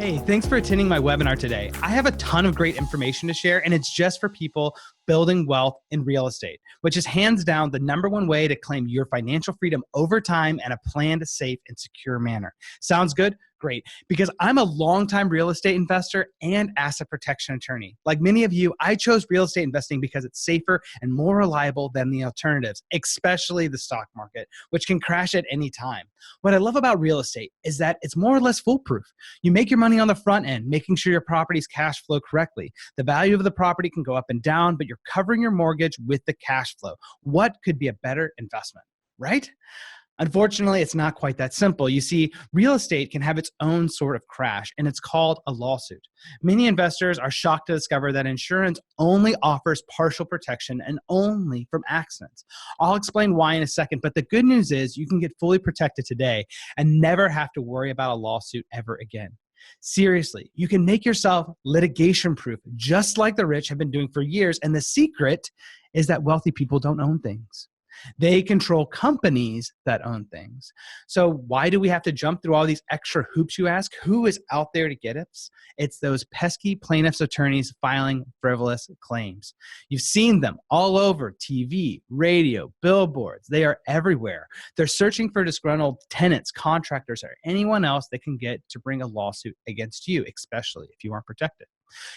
Hey, thanks for attending my webinar today. I have a ton of great information to share, and it's just for people building wealth in real estate, which is hands down the #1 way to claim your financial freedom over time in a planned, safe, and secure manner. Sounds good? Great. Because I'm a longtime real estate investor and asset protection attorney. Like many of you, I chose real estate investing because it's safer and more reliable than the alternatives, especially the stock market, which can crash at any time. What I love about real estate is that it's more or less foolproof. You make your money on the front end, making sure your properties cash flow correctly. The value of the property can go up and down, but you're covering your mortgage with the cash flow. What could be a better investment, right? Unfortunately, it's not quite that simple. You see, real estate can have its own sort of crash, and it's called a lawsuit. Many investors are shocked to discover that insurance only offers partial protection and only from accidents. I'll explain why in a second, but the good news is you can get fully protected today and never have to worry about a lawsuit ever again. Seriously, you can make yourself litigation proof, just like the rich have been doing for years, and the secret is that wealthy people don't own things. They control companies that own things. So why do we have to jump through all these extra hoops, you ask? Who is out there to get us? It's those pesky plaintiffs' attorneys filing frivolous claims. You've seen them all over TV, radio, billboards. They are everywhere. They're searching for disgruntled tenants, contractors, or anyone else they can get to bring a lawsuit against you, especially if you aren't protected.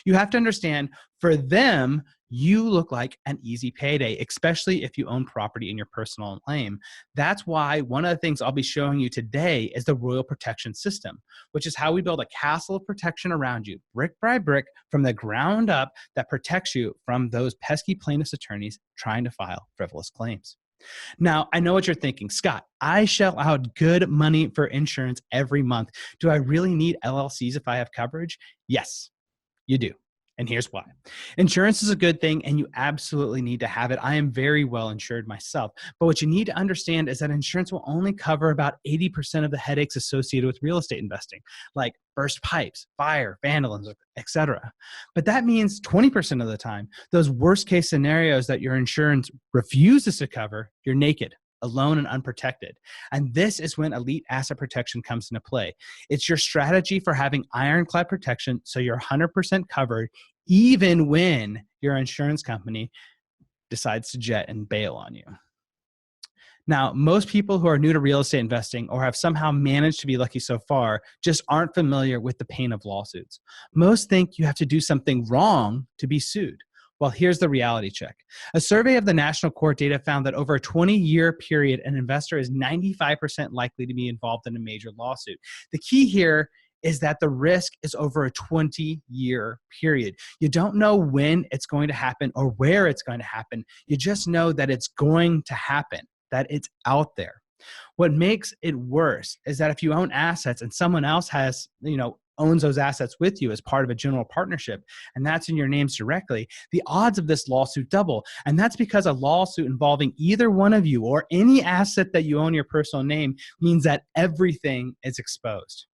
You have to understand, for them, you look like an easy payday, especially if you own property in your personal name. That's why one of the things I'll be showing you today is the Royal Protection System, which is how we build a castle of protection around you, brick by brick, from the ground up, that protects you from those pesky plaintiffs' attorneys trying to file frivolous claims. Now, I know what you're thinking. Scott, I shell out good money for insurance every month. Do I really need LLCs if I have coverage? Yes. You do. And here's why. Insurance is a good thing, and you absolutely need to have it. I am very well insured myself. But what you need to understand is that insurance will only cover about 80% of the headaches associated with real estate investing, like burst pipes, fire, vandalism, etc. But that means 20% of the time, those worst case scenarios that your insurance refuses to cover, you're naked, alone, and unprotected. And this is when elite asset protection comes into play. It's your strategy for having ironclad protection so you're 100% covered even when your insurance company decides to jet and bail on you. Now, most people who are new to real estate investing or have somehow managed to be lucky so far just aren't familiar with the pain of lawsuits. Most think you have to do something wrong to be sued. Well, here's the reality check. A survey of the national court data found that over a 20-year period, an investor is 95% likely to be involved in a major lawsuit. The key here is that the risk is over a 20-year period. You don't know when it's going to happen or where it's going to happen. You just know that it's going to happen, that it's out there. What makes it worse is that if you own assets and someone else has, owns those assets with you as part of a general partnership, and that's in your names directly, the odds of this lawsuit double. And that's because a lawsuit involving either one of you or any asset that you own in your personal name means that everything is exposed.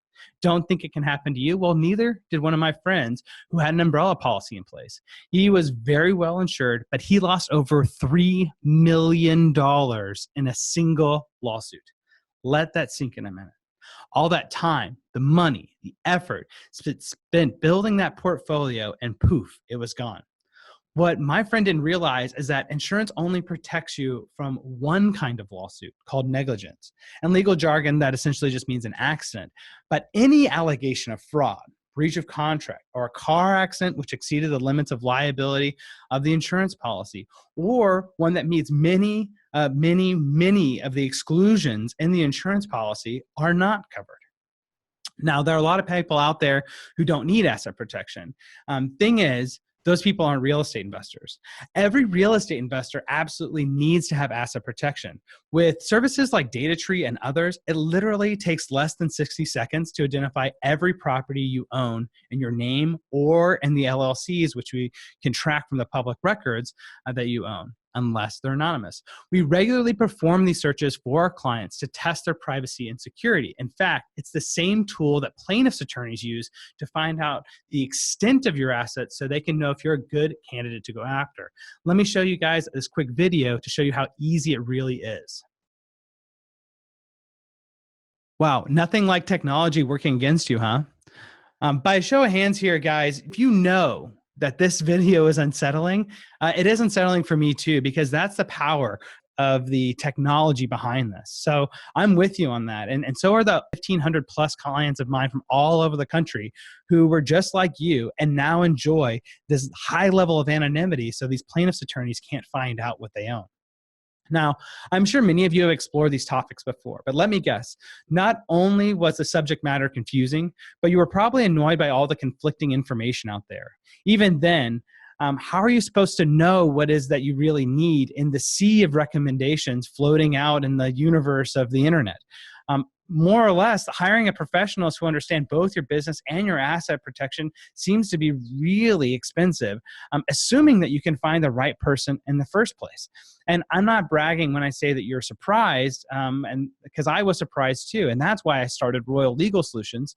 Don't think it can happen to you? Well, neither did one of my friends who had an umbrella policy in place. He was very well insured, but he lost over $3 million in a single lawsuit. Let that sink in a minute. All that time, the money, the effort spent building that portfolio, and poof, it was gone. What my friend didn't realize is that insurance only protects you from one kind of lawsuit called negligence. And legal jargon, that essentially just means an accident. But any allegation of fraud, breach of contract, or a car accident which exceeded the limits of liability of the insurance policy, or one that meets many of the exclusions in the insurance policy, are not covered. Now, there are a lot of people out there who don't need asset protection. Thing is, those people aren't real estate investors. Every real estate investor absolutely needs to have asset protection. With services like DataTree and others, it literally takes less than 60 seconds to identify every property you own in your name or in the LLCs, which we can track from the public records that you own, unless they're anonymous. We regularly perform these searches for our clients to test their privacy and security. In fact, it's the same tool that plaintiffs' attorneys use to find out the extent of your assets so they can know if you're a good candidate to go after. Let me show you guys this quick video to show you how easy it really is. Wow, nothing like technology working against you, huh? By a show of hands here, guys, if you know that this video is unsettling, it is unsettling for me too, because that's the power of the technology behind this. So I'm with you on that. And so are the 1,500 plus clients of mine from all over the country who were just like you and now enjoy this high level of anonymity so these plaintiffs' attorneys can't find out what they own. Now, I'm sure many of you have explored these topics before, but let me guess, not only was the subject matter confusing, but you were probably annoyed by all the conflicting information out there. Even then, how are you supposed to know what is that you really need in the sea of recommendations floating out in the universe of the internet? More or less, hiring a professionals who understand both your business and your asset protection seems to be really expensive, assuming that you can find the right person in the first place. And I'm not bragging when I say that you're surprised, and because I was surprised too. And that's why I started Royal Legal Solutions,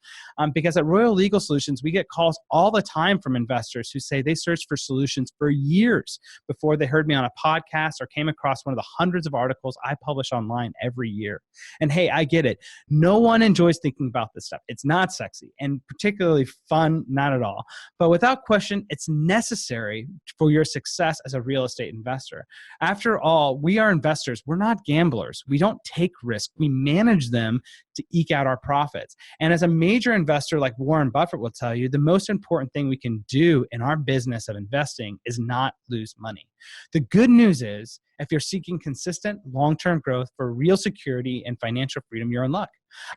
because at Royal Legal Solutions, we get calls all the time from investors who say they searched for solutions for years before they heard me on a podcast or came across one of the hundreds of articles I publish online every year. And hey, I get it. No one enjoys thinking about this stuff. It's not sexy and particularly fun, not at all. But without question, it's necessary for your success as a real estate investor. After all, we are investors. We're not gamblers. We don't take risks. We manage them to eke out our profits. And as a major investor like Warren Buffett will tell you, the most important thing we can do in our business of investing is not lose money. The good news is, if you're seeking consistent long-term growth for real security and financial freedom, you're in luck.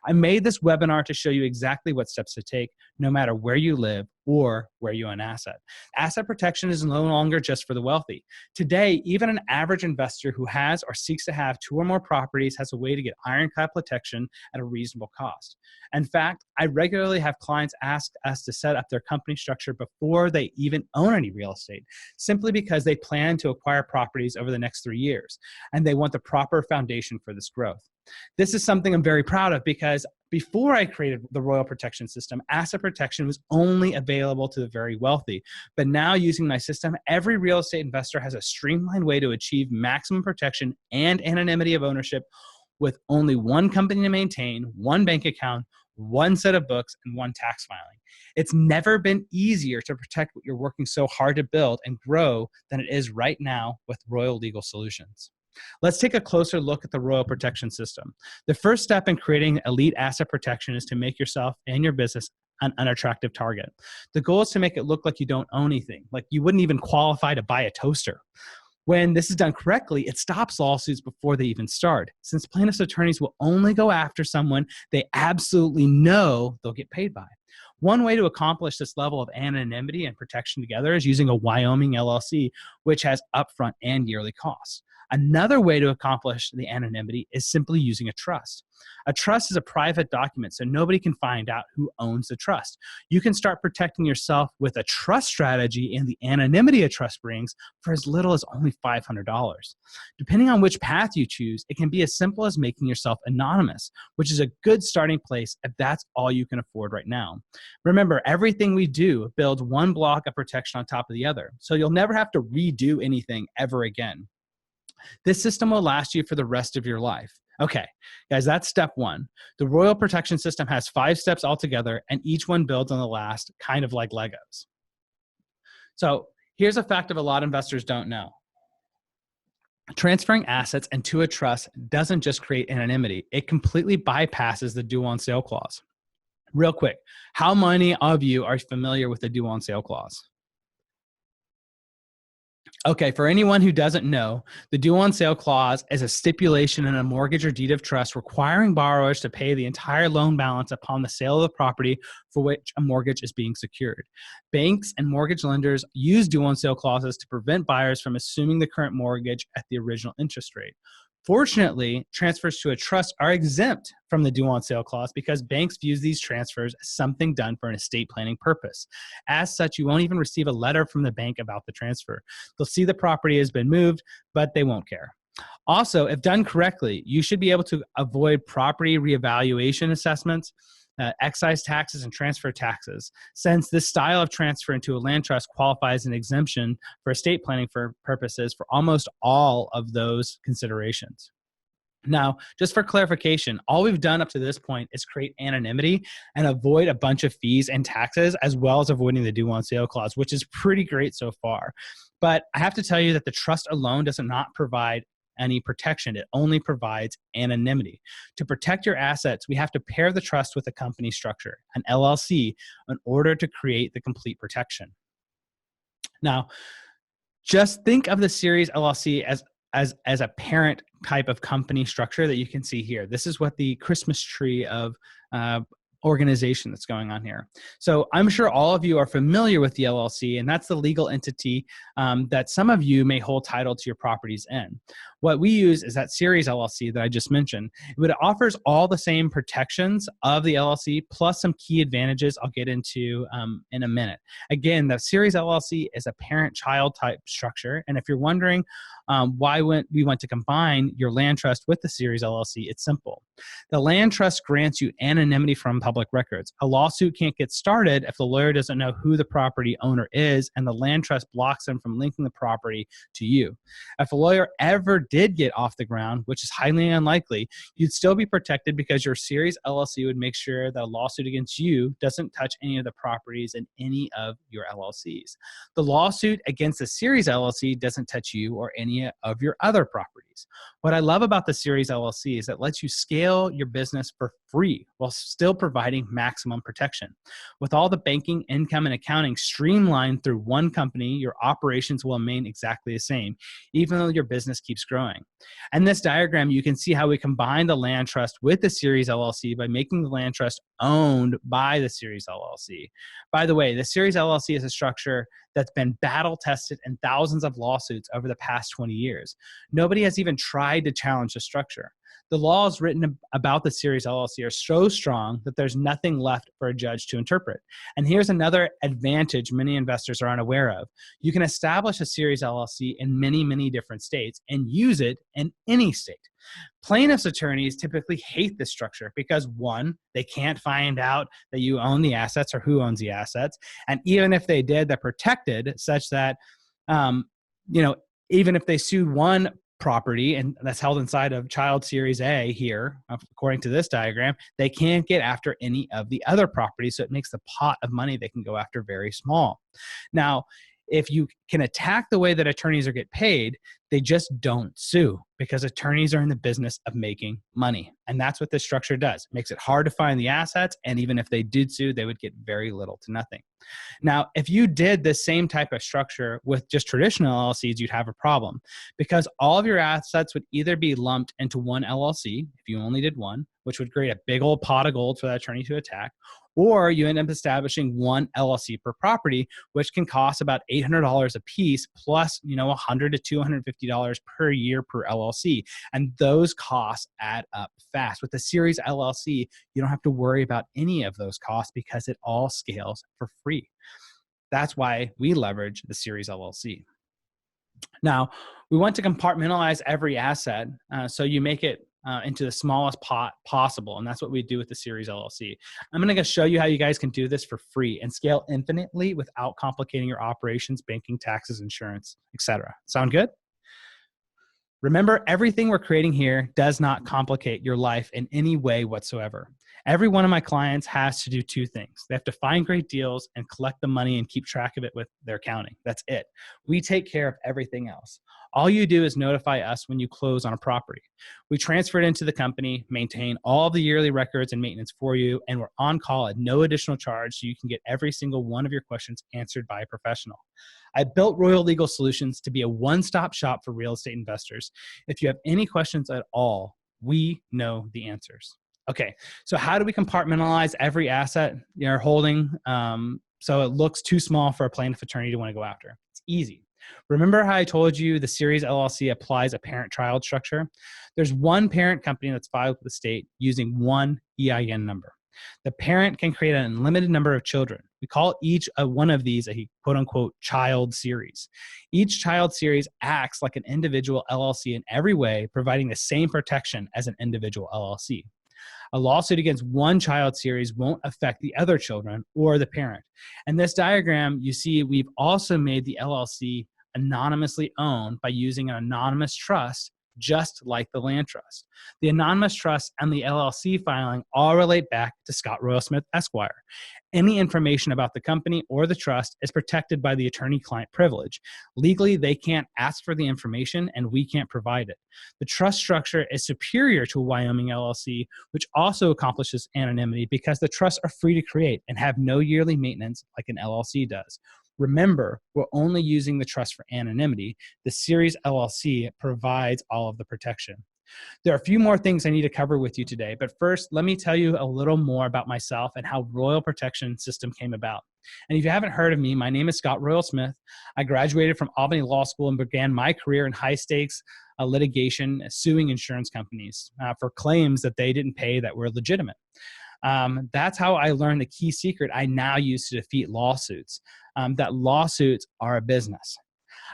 I made this webinar to show you exactly what steps to take, no matter where you live or where you own an asset. Asset protection is no longer just for the wealthy. Today, even an average investor who has or seeks to have 2 or more properties has a way to get ironclad protection at a reasonable cost. In fact, I regularly have clients ask us to set up their company structure before they even own any real estate, simply because they plan to acquire properties over the next 3 years, and they want the proper foundation for this growth. This is something I'm very proud of because before I created the Royal Protection System, asset protection was only available to the very wealthy. But now using my system, every real estate investor has a streamlined way to achieve maximum protection and anonymity of ownership with only one company to maintain, one bank account, one set of books, and one tax filing. It's never been easier to protect what you're working so hard to build and grow than it is right now with Royal Legal Solutions. Let's take a closer look at the Royal Protection System. The first step in creating elite asset protection is to make yourself and your business an unattractive target. The goal is to make it look like you don't own anything, like you wouldn't even qualify to buy a toaster. When this is done correctly, it stops lawsuits before they even start, since plaintiffs' attorneys will only go after someone they absolutely know they'll get paid by. One way to accomplish this level of anonymity and protection together is using a Wyoming LLC, which has upfront and yearly costs. Another way to accomplish the anonymity is simply using a trust. A trust is a private document, so nobody can find out who owns the trust. You can start protecting yourself with a trust strategy and the anonymity a trust brings for as little as only $500. Depending on which path you choose, it can be as simple as making yourself anonymous, which is a good starting place if that's all you can afford right now. Remember, everything we do builds one block of protection on top of the other, so you'll never have to redo anything ever again. This system will last you for the rest of your life. Okay, guys, that's step one. The Royal Protection System has 5 steps altogether, and each one builds on the last, kind of like Legos. So here's a fact that a lot of investors don't know. Transferring assets into a trust doesn't just create anonymity. It completely bypasses the due on sale clause. Real quick, how many of you are familiar with the due on sale clause? Okay, for anyone who doesn't know, the due on sale clause is a stipulation in a mortgage or deed of trust requiring borrowers to pay the entire loan balance upon the sale of the property for which a mortgage is being secured. Banks and mortgage lenders use due on sale clauses to prevent buyers from assuming the current mortgage at the original interest rate. Fortunately, transfers to a trust are exempt from the due on sale clause because banks view these transfers as something done for an estate planning purpose. As such, you won't even receive a letter from the bank about the transfer. They'll see the property has been moved, but they won't care. Also, if done correctly, you should be able to avoid property reevaluation assessments, excise taxes, and transfer taxes, since this style of transfer into a land trust qualifies an exemption for estate planning purposes for almost all of those considerations. Now, just for clarification, all we've done up to this point is create anonymity and avoid a bunch of fees and taxes, as well as avoiding the due on sale clause, which is pretty great so far. But I have to tell you that the trust alone does not provide any protection. It only provides anonymity. To protect your assets, we have to pair the trust with a company structure, an LLC, in order to create the complete protection. Now, just think of the Series LLC as a parent type of company structure that you can see here. This is what the Christmas tree of organization that's going on here. So I'm sure all of you are familiar with the LLC, and that's the legal entity that some of you may hold title to your properties in. What we use is that Series LLC that I just mentioned, but it offers all the same protections of the LLC plus some key advantages I'll get into in a minute. Again, the Series LLC is a parent-child type structure, and if you're wondering why we want to combine your land trust with the Series LLC, it's simple. The land trust grants you anonymity from public records. A lawsuit can't get started if the lawyer doesn't know who the property owner is, and the land trust blocks them from linking the property to you. If a lawyer ever did get off the ground, which is highly unlikely, you'd still be protected because your Series LLC would make sure that a lawsuit against you doesn't touch any of the properties in any of your LLCs. The lawsuit against the Series LLC doesn't touch you or any of your other properties. What I love about the Series LLC is it lets you scale your business for free while still providing maximum protection. With all the banking, income, and accounting streamlined through one company, your operations will remain exactly the same, even though your business keeps growing. In this diagram, you can see how we combine the land trust with the Series LLC by making the land trust owned by the Series LLC. By the way, the Series LLC is a structure that's been battle tested in thousands of lawsuits over the past 20 years. Nobody has even tried to challenge the structure. The laws written about the Series LLC are so strong that there's nothing left for a judge to interpret. And here's another advantage many investors are unaware of. You can establish a Series LLC in many, many different states and use it in any state. Plaintiffs' attorneys typically hate this structure because, one, they can't find out that you own the assets or who owns the assets. And even if they did, they're protected such that, even if they sued one property and that's held inside of Child Series A here, according to this diagram, they can't get after any of the other properties. So it makes the pot of money they can go after very small. Now, if you can attack the way that attorneys are get paid, they just don't sue because attorneys are in the business of making money. And that's what this structure does. It makes it hard to find the assets. And even if they did sue, they would get very little to nothing. Now, if you did the same type of structure with just traditional LLCs, you'd have a problem because all of your assets would either be lumped into one LLC, if you only did one, which would create a big old pot of gold for that attorney to attack, or you end up establishing one LLC per property, which can cost about $800 a piece plus, $100 to $250 per year per LLC. And those costs add up fast. With the Series LLC, you don't have to worry about any of those costs because it all scales for free. That's why we leverage the Series LLC. Now, we want to compartmentalize every asset so you make it into the smallest pot possible. And that's what we do with the Series LLC. I'm going to show you how you guys can do this for free and scale infinitely without complicating your operations, banking, taxes, insurance, etc. Sound good? Remember, everything we're creating here does not complicate your life in any way whatsoever. Every one of my clients has to do two things. They have to find great deals and collect the money and keep track of it with their accounting. That's it. We take care of everything else. All you do is notify us when you close on a property. We transfer it into the company, maintain all the yearly records and maintenance for you, and we're on call at no additional charge so you can get every single one of your questions answered by a professional. I built Royal Legal Solutions to be a one-stop shop for real estate investors. If you have any questions at all, we know the answers. Okay, so how do we compartmentalize every asset you're holding so it looks too small for a plaintiff attorney to want to go after? It's easy. Remember how I told you the Series LLC applies a parent-child structure? There's one parent company that's filed with the state using one EIN number. The parent can create an unlimited number of children. We call each one of these a quote-unquote child series. Each child series acts like an individual LLC in every way, providing the same protection as an individual LLC. A lawsuit against one child series won't affect the other children or the parent. In this diagram, you see we've also made the LLC anonymously owned by using an anonymous trust just like the land trust. The anonymous trust and the LLC filing all relate back to Scott Royal Smith, Esquire. Any information about the company or the trust is protected by the attorney-client privilege. Legally, they can't ask for the information and we can't provide it. The trust structure is superior to a Wyoming LLC, which also accomplishes anonymity because the trusts are free to create and have no yearly maintenance like an LLC does. Remember, we're only using the trust for anonymity. The Series LLC provides all of the protection. There are a few more things I need to cover with you today, but first, let me tell you a little more about myself and how Royal Protection System came about. And if you haven't heard of me, my name is Scott Royal Smith. I graduated from Albany Law School and began my career in high-stakes litigation, suing insurance companies for claims that they didn't pay that were legitimate. That's how I learned the key secret I now use to defeat lawsuits, that lawsuits are a business.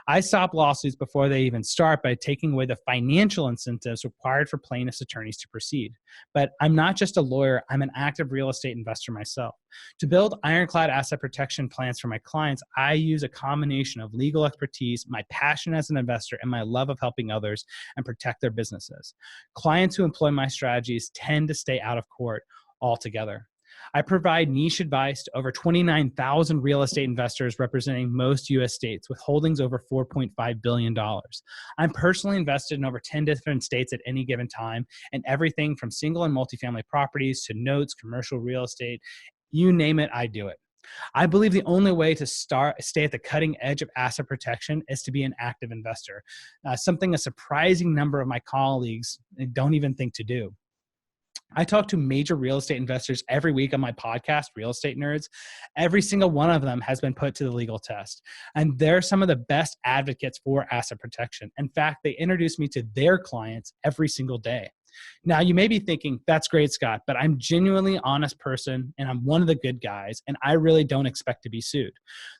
I stop lawsuits before they even start by taking away the financial incentives required for plaintiffs' attorneys to proceed. But I'm not just a lawyer, I'm an active real estate investor myself. To build ironclad asset protection plans for my clients, I use a combination of legal expertise, my passion as an investor, and my love of helping others and protect their businesses. Clients who employ my strategies tend to stay out of court altogether. I provide niche advice to over 29,000 real estate investors representing most U.S. states with holdings over $4.5 billion. I'm personally invested in over 10 different states at any given time, and everything from single and multifamily properties to notes, commercial real estate, you name it, I do it. I believe the only way to stay at the cutting edge of asset protection is to be an active investor, something a surprising number of my colleagues don't even think to do. I talk to major real estate investors every week on my podcast, Real Estate Nerds. Every single one of them has been put to the legal test, and they're some of the best advocates for asset protection. In fact, they introduce me to their clients every single day. Now, you may be thinking, that's great, Scott, but I'm genuinely honest person, and I'm one of the good guys, and I really don't expect to be sued.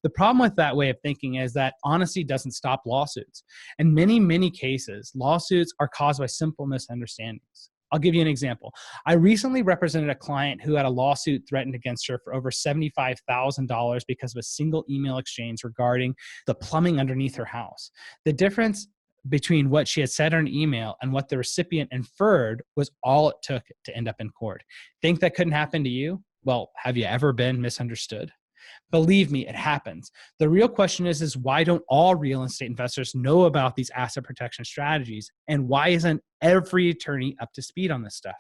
The problem with that way of thinking is that honesty doesn't stop lawsuits. In many, many cases, lawsuits are caused by simple misunderstandings. I'll give you an example. I recently represented a client who had a lawsuit threatened against her for over $75,000 because of a single email exchange regarding the plumbing underneath her house. The difference between what she had said in an email and what the recipient inferred was all it took to end up in court. Think that couldn't happen to you? Well, have you ever been misunderstood? Believe me, it happens. The real question is why don't all real estate investors know about these asset protection strategies? And why isn't every attorney up to speed on this stuff?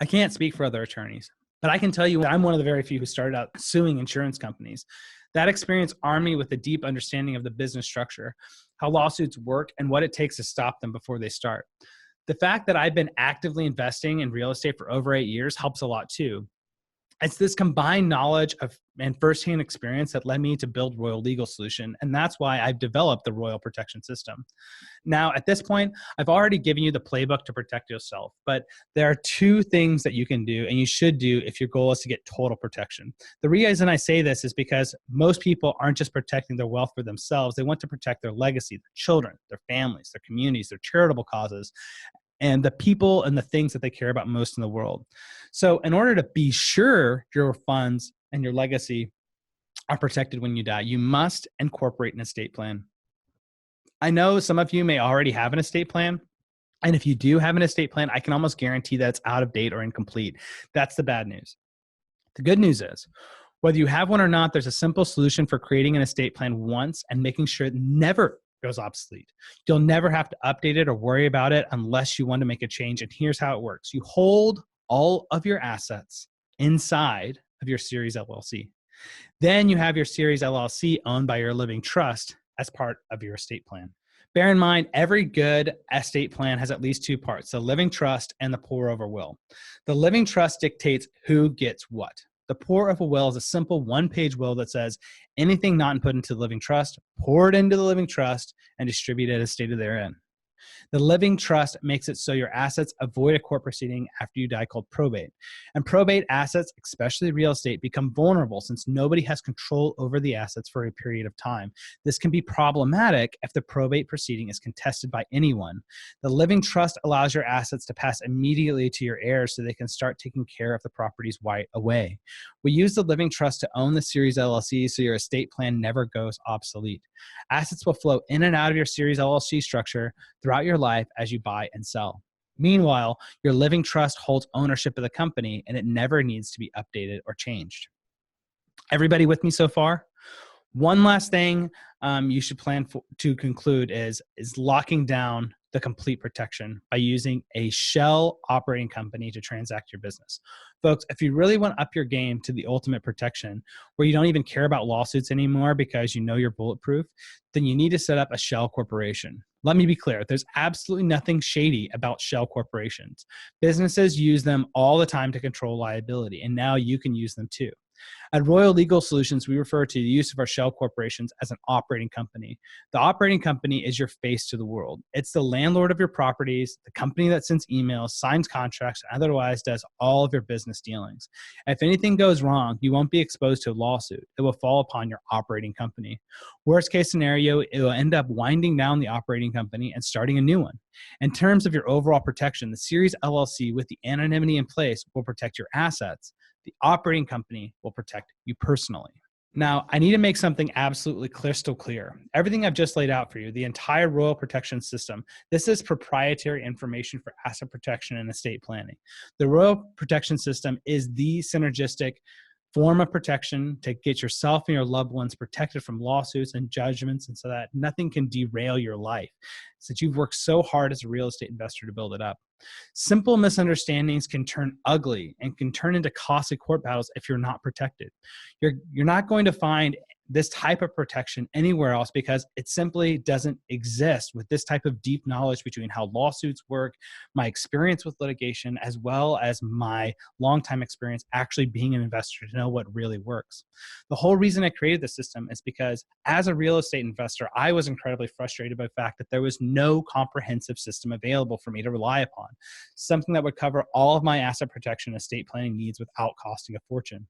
I can't speak for other attorneys, but I can tell you I'm one of the very few who started out suing insurance companies. That experience armed me with a deep understanding of the business structure, how lawsuits work, and what it takes to stop them before they start. The fact that I've been actively investing in real estate for over 8 years helps a lot too. It's this combined knowledge and firsthand experience that led me to build Royal Legal Solution, and that's why I've developed the Royal Protection System. Now, at this point, I've already given you the playbook to protect yourself, but there are 2 things that you can do and you should do if your goal is to get total protection. The reason I say this is because most people aren't just protecting their wealth for themselves. They want to protect their legacy, their children, their families, their communities, their charitable causes, and the people and the things that they care about most in the world. So in order to be sure your funds and your legacy are protected when you die, you must incorporate an estate plan. I know some of you may already have an estate plan. And if you do have an estate plan, I can almost guarantee that it's out of date or incomplete. That's the bad news. The good news is, whether you have one or not, there's a simple solution for creating an estate plan once and making sure it never goes obsolete. You'll never have to update it or worry about it unless you want to make a change. And here's how it works. You hold all of your assets inside of your Series LLC. Then you have your Series LLC owned by your living trust as part of your estate plan. Bear in mind, every good estate plan has at least 2 parts, the living trust and the pour over will. The living trust dictates who gets what. The pour over will is a simple 1-page will that says anything not put into the living trust, pour it into the living trust and distribute it as stated therein. The living trust makes it so your assets avoid a court proceeding after you die called probate. And probate assets, especially real estate, become vulnerable since nobody has control over the assets for a period of time. This can be problematic if the probate proceeding is contested by anyone. The living trust allows your assets to pass immediately to your heirs so they can start taking care of the properties right away. We use the living trust to own the Series LLC so your estate plan never goes obsolete. Assets will flow in and out of your Series LLC structure throughout your life as you buy and sell. Meanwhile, your living trust holds ownership of the company and it never needs to be updated or changed. Everybody with me so far? One last thing you should plan to conclude is locking down the complete protection by using a shell operating company to transact your business. Folks, if you really want to up your game to the ultimate protection, where you don't even care about lawsuits anymore because you know you're bulletproof, then you need to set up a shell corporation. Let me be clear, there's absolutely nothing shady about shell corporations. Businesses use them all the time to control liability, and now you can use them too. At Royal Legal Solutions, we refer to the use of our shell corporations as an operating company. The operating company is your face to the world. It's the landlord of your properties, the company that sends emails, signs contracts, and otherwise does all of your business dealings. If anything goes wrong, you won't be exposed to a lawsuit. It will fall upon your operating company. Worst case scenario, it will end up winding down the operating company and starting a new one. In terms of your overall protection, the Series LLC with the anonymity in place will protect your assets. The operating company will protect you personally. Now, I need to make something absolutely crystal clear. Everything I've just laid out for you, the entire Royal Protection System, this is proprietary information for asset protection and estate planning. The Royal Protection System is the synergistic form of protection to get yourself and your loved ones protected from lawsuits and judgments, and so that nothing can derail your life, since you've worked so hard as a real estate investor to build it up. Simple misunderstandings can turn ugly and can turn into costly court battles if you're not protected. You're not going to find this type of protection anywhere else because it simply doesn't exist with this type of deep knowledge between how lawsuits work, my experience with litigation, as well as my longtime experience actually being an investor to know what really works. The whole reason I created this system is because as a real estate investor, I was incredibly frustrated by the fact that there was no comprehensive system available for me to rely upon, something that would cover all of my asset protection and estate planning needs without costing a fortune.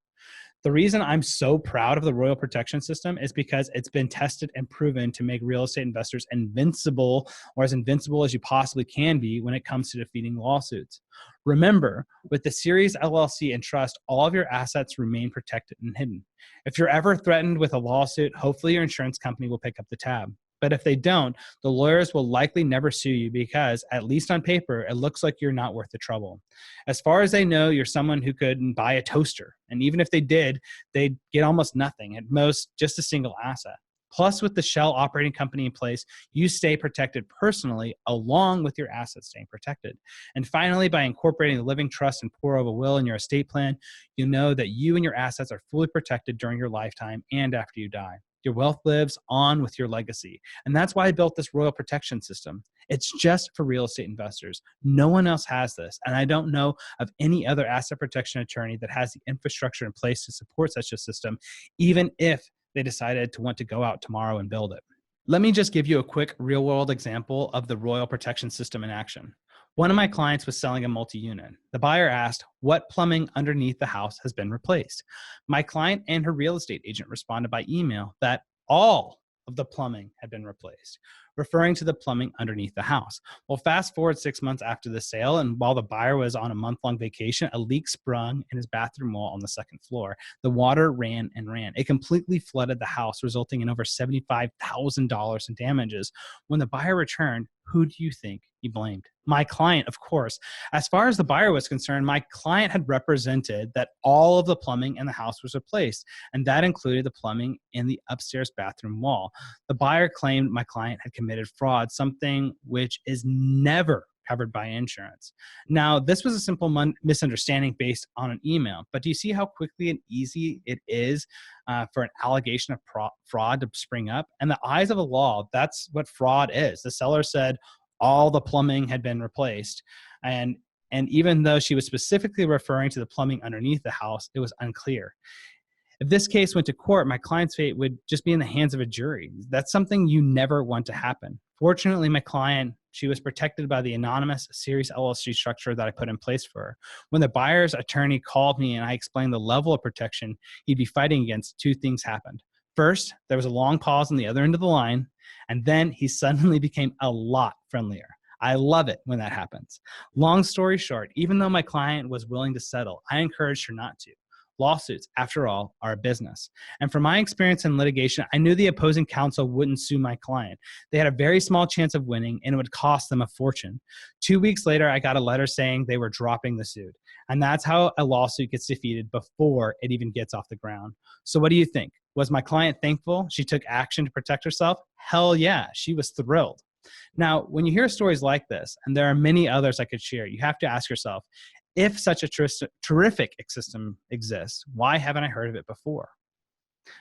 The reason I'm so proud of the Royal Protection System is because it's been tested and proven to make real estate investors invincible, or as invincible as you possibly can be when it comes to defeating lawsuits. Remember, with the Series LLC and trust, all of your assets remain protected and hidden. If you're ever threatened with a lawsuit, hopefully your insurance company will pick up the tab. But if they don't, the lawyers will likely never sue you because, at least on paper, it looks like you're not worth the trouble. As far as they know, you're someone who could buy a toaster. And even if they did, they'd get almost nothing, at most just a single asset. Plus, with the shell operating company in place, you stay protected personally along with your assets staying protected. And finally, by incorporating the living trust and pour over will in your estate plan, you know that you and your assets are fully protected during your lifetime and after you die. Your wealth lives on with your legacy. And that's why I built this Royal Protection System. It's just for real estate investors. No one else has this. And I don't know of any other asset protection attorney that has the infrastructure in place to support such a system, even if they decided to want to go out tomorrow and build it. Let me just give you a quick real world example of the Royal Protection System in action. One of my clients was selling a multi-unit. The buyer asked, what plumbing underneath the house has been replaced? My client and her real estate agent responded by email that all of the plumbing had been replaced, referring to the plumbing underneath the house. Well, fast forward 6 months after the sale, and while the buyer was on a month-long vacation, a leak sprung in his bathroom wall on the second floor. The water ran and ran. It completely flooded the house, resulting in over $75,000 in damages. When the buyer returned, who do you think he blamed? My client, of course. As far as the buyer was concerned, my client had represented that all of the plumbing in the house was replaced, and that included the plumbing in the upstairs bathroom wall. The buyer claimed my client had committed fraud, something which is never covered by insurance. Now, this was a simple misunderstanding based on an email, but do you see how quickly and easy it is for an allegation of fraud to spring up? In the eyes of the law, that's what fraud is. The seller said all the plumbing had been replaced, and even though she was specifically referring to the plumbing underneath the house, it was unclear. If this case went to court, my client's fate would just be in the hands of a jury. That's something you never want to happen. Fortunately, my client, she was protected by the anonymous Series LLC structure that I put in place for her. When the buyer's attorney called me and I explained the level of protection he'd be fighting against, two things happened. First, there was a long pause on the other end of the line, and then he suddenly became a lot friendlier. I love it when that happens. Long story short, even though my client was willing to settle, I encouraged her not to. Lawsuits, after all, are a business. And from my experience in litigation, I knew the opposing counsel wouldn't sue my client. They had a very small chance of winning, and it would cost them a fortune. 2 weeks later, I got a letter saying they were dropping the suit. And that's how a lawsuit gets defeated before it even gets off the ground. So what do you think? Was my client thankful she took action to protect herself? Hell yeah, she was thrilled. Now, when you hear stories like this, and there are many others I could share, you have to ask yourself, if such a terrific system exists, why haven't I heard of it before?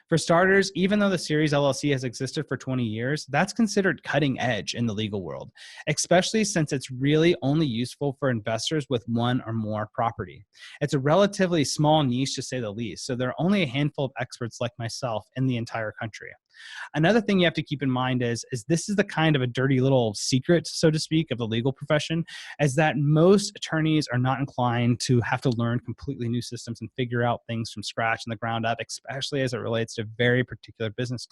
For starters, even though the Series LLC has existed for 20 years, that's considered cutting edge in the legal world, especially since it's really only useful for investors with one or more property. It's a relatively small niche, to say the least, so there are only a handful of experts like myself in the entire country. Another thing you have to keep in mind is this is the kind of a dirty little secret, so to speak, of the legal profession, is that most attorneys are not inclined to have to learn completely new systems and figure out things from scratch and the ground up, especially as it relates to very particular business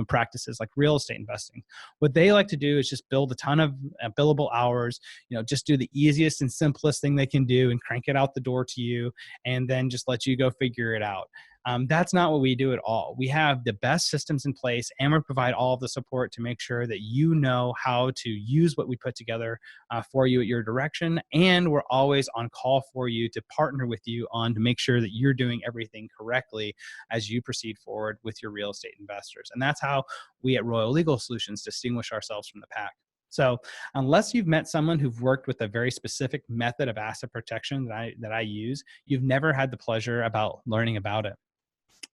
practices like real estate investing. What they like to do is just build a ton of billable hours, just do the easiest and simplest thing they can do and crank it out the door to you, and then just let you go figure it out. That's not what we do at all. We have the best systems in place, and we provide all of the support to make sure that you know how to use what we put together for you at your direction. And we're always on call for you to partner with you to make sure that you're doing everything correctly as you proceed forward with your real estate investors. And that's how we at Royal Legal Solutions distinguish ourselves from the pack. So unless you've met someone who've worked with a very specific method of asset protection that I use, you've never had the pleasure about learning about it.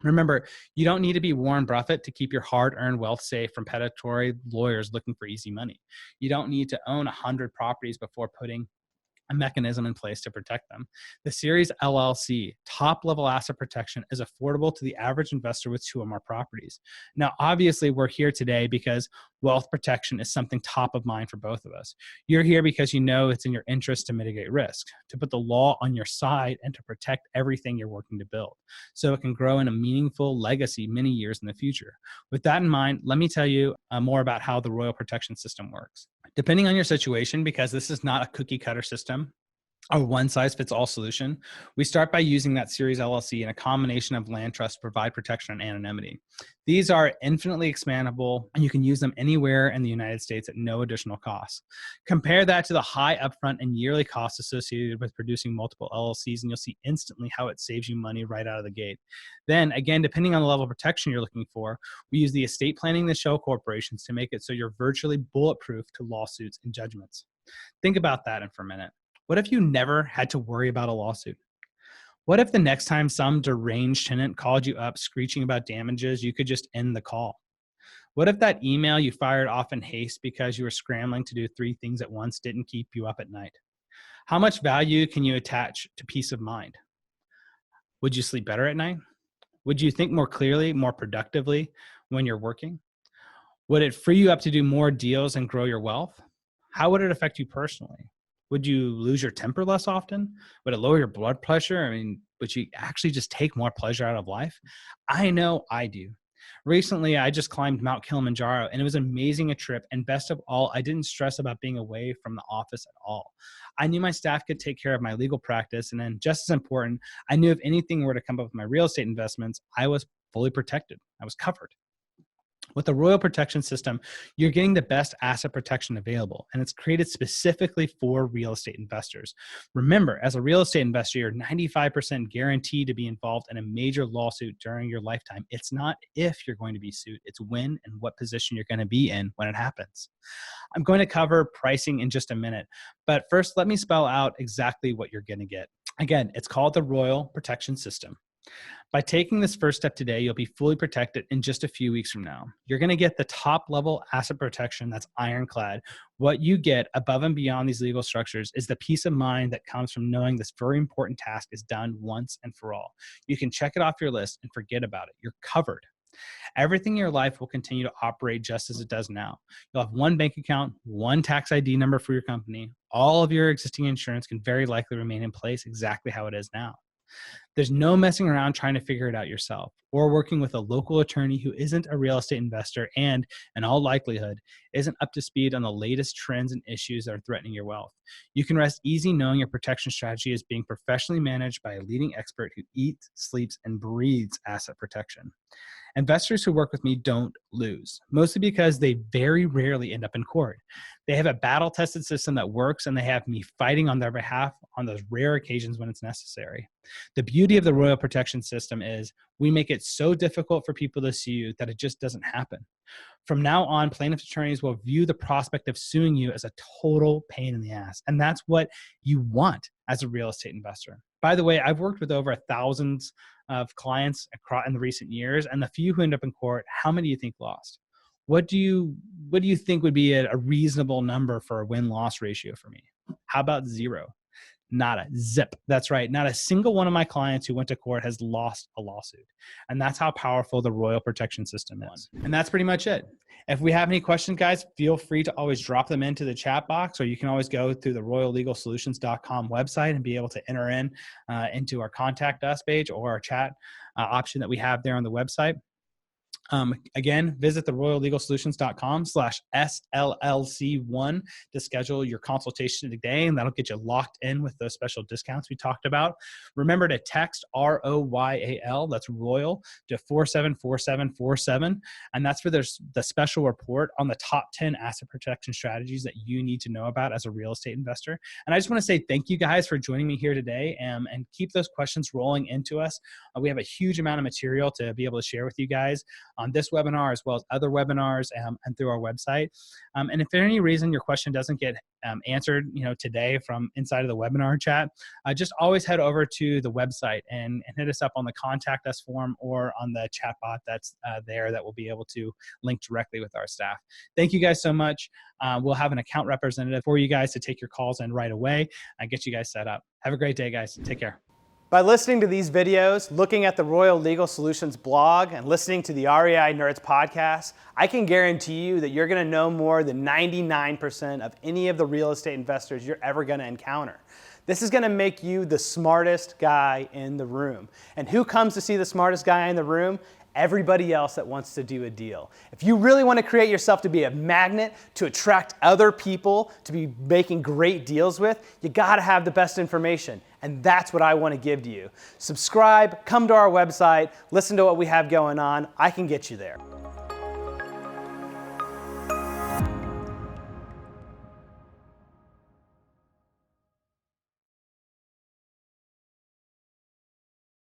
Remember, you don't need to be Warren Buffett to keep your hard-earned wealth safe from predatory lawyers looking for easy money. You don't need to own 100 properties before putting a mechanism in place to protect them. The Series LLC top-level asset protection is affordable to the average investor with 2 or more properties. Now, obviously, we're here today because wealth protection is something top of mind for both of us. You're here because you know it's in your interest to mitigate risk, to put the law on your side, and to protect everything you're working to build, so it can grow in a meaningful legacy many years in the future. With that in mind, let me tell you more about how the Royal Protection System works. Depending on your situation, because this is not a cookie cutter system, a one-size-fits-all solution, we start by using that Series LLC and a combination of land trusts to provide protection and anonymity. These are infinitely expandable, and you can use them anywhere in the United States at no additional cost. Compare that to the high upfront and yearly costs associated with producing multiple LLCs, and you'll see instantly how it saves you money right out of the gate. Then, again, depending on the level of protection you're looking for, we use the estate planning and the shell corporations to make it so you're virtually bulletproof to lawsuits and judgments. Think about that for a minute. What if you never had to worry about a lawsuit? What if the next time some deranged tenant called you up screeching about damages, you could just end the call? What if that email you fired off in haste because you were scrambling to do 3 things at once didn't keep you up at night? How much value can you attach to peace of mind? Would you sleep better at night? Would you think more clearly, more productively when you're working? Would it free you up to do more deals and grow your wealth? How would it affect you personally? Would you lose your temper less often? Would it lower your blood pressure? Would you actually just take more pleasure out of life? I know I do. Recently, I just climbed Mount Kilimanjaro, and it was amazing a trip. And best of all, I didn't stress about being away from the office at all. I knew my staff could take care of my legal practice. And then just as important, I knew if anything were to come up with my real estate investments, I was fully protected. I was covered. With the Royal Protection System, you're getting the best asset protection available, and it's created specifically for real estate investors. Remember, as a real estate investor, you're 95% guaranteed to be involved in a major lawsuit during your lifetime. It's not if you're going to be sued, it's when and what position you're going to be in when it happens. I'm going to cover pricing in just a minute, but first let me spell out exactly what you're going to get. Again, it's called the Royal Protection System. By taking this first step today, you'll be fully protected in just a few weeks from now. You're going to get the top level asset protection that's ironclad. What you get above and beyond these legal structures is the peace of mind that comes from knowing this very important task is done once and for all. You can check it off your list and forget about it. You're covered. Everything in your life will continue to operate just as it does now. You'll have one bank account, one tax ID number for your company. All of your existing insurance can very likely remain in place exactly how it is now. There's no messing around trying to figure it out yourself or working with a local attorney who isn't a real estate investor and, in all likelihood, isn't up to speed on the latest trends and issues that are threatening your wealth. You can rest easy knowing your protection strategy is being professionally managed by a leading expert who eats, sleeps, and breathes asset protection. Investors who work with me don't lose, mostly because they very rarely end up in court. They have a battle-tested system that works, and they have me fighting on their behalf on those rare occasions when it's necessary. The beauty of the Royal Protection System is we make it so difficult for people to sue you that it just doesn't happen. From now on, plaintiff's attorneys will view the prospect of suing you as a total pain in the ass, and that's what you want as a real estate investor. By the way, I've worked with over thousands of clients in the recent years, and the few who end up in court, how many do you think lost? What do you think would be a reasonable number for a win-loss ratio for me? How about 0? Not a zip. That's right. Not a single one of my clients who went to court has lost a lawsuit. And that's how powerful the Royal Protection System is. And that's pretty much it. If we have any questions, guys, feel free to always drop them into the chat box, or you can always go through the royallegalsolutions.com website and be able to enter into our contact us page or our chat option that we have there on the website. Again, visit the royallegalsolutions.com/SLLC1 to schedule your consultation today, and that'll get you locked in with those special discounts we talked about. Remember to text ROYAL, that's Royal, to 474747, and that's for the special report on the top 10 asset protection strategies that you need to know about as a real estate investor. And I just want to say thank you guys for joining me here today, and keep those questions rolling into us. We have a huge amount of material to be able to share with you guys on this webinar as well as other webinars and through our website. And if for any reason your question doesn't get answered today from inside of the webinar chat, just always head over to the website and hit us up on the contact us form or on the chat bot that's there that will be able to link directly with our staff. Thank you guys so much. We'll have an account representative for you guys to take your calls in right away and get you guys set up. Have a great day, guys. Take care. By listening to these videos, looking at the Royal Legal Solutions blog, and listening to the REI Nerds podcast, I can guarantee you that you're going to know more than 99% of any of the real estate investors you're ever going to encounter. This is going to make you the smartest guy in the room. And who comes to see the smartest guy in the room? Everybody else that wants to do a deal. If you really want to create yourself to be a magnet to attract other people to be making great deals with, you got to have the best information. And that's what I want to give to you. Subscribe, come to our website, listen to what we have going on. I can get you there.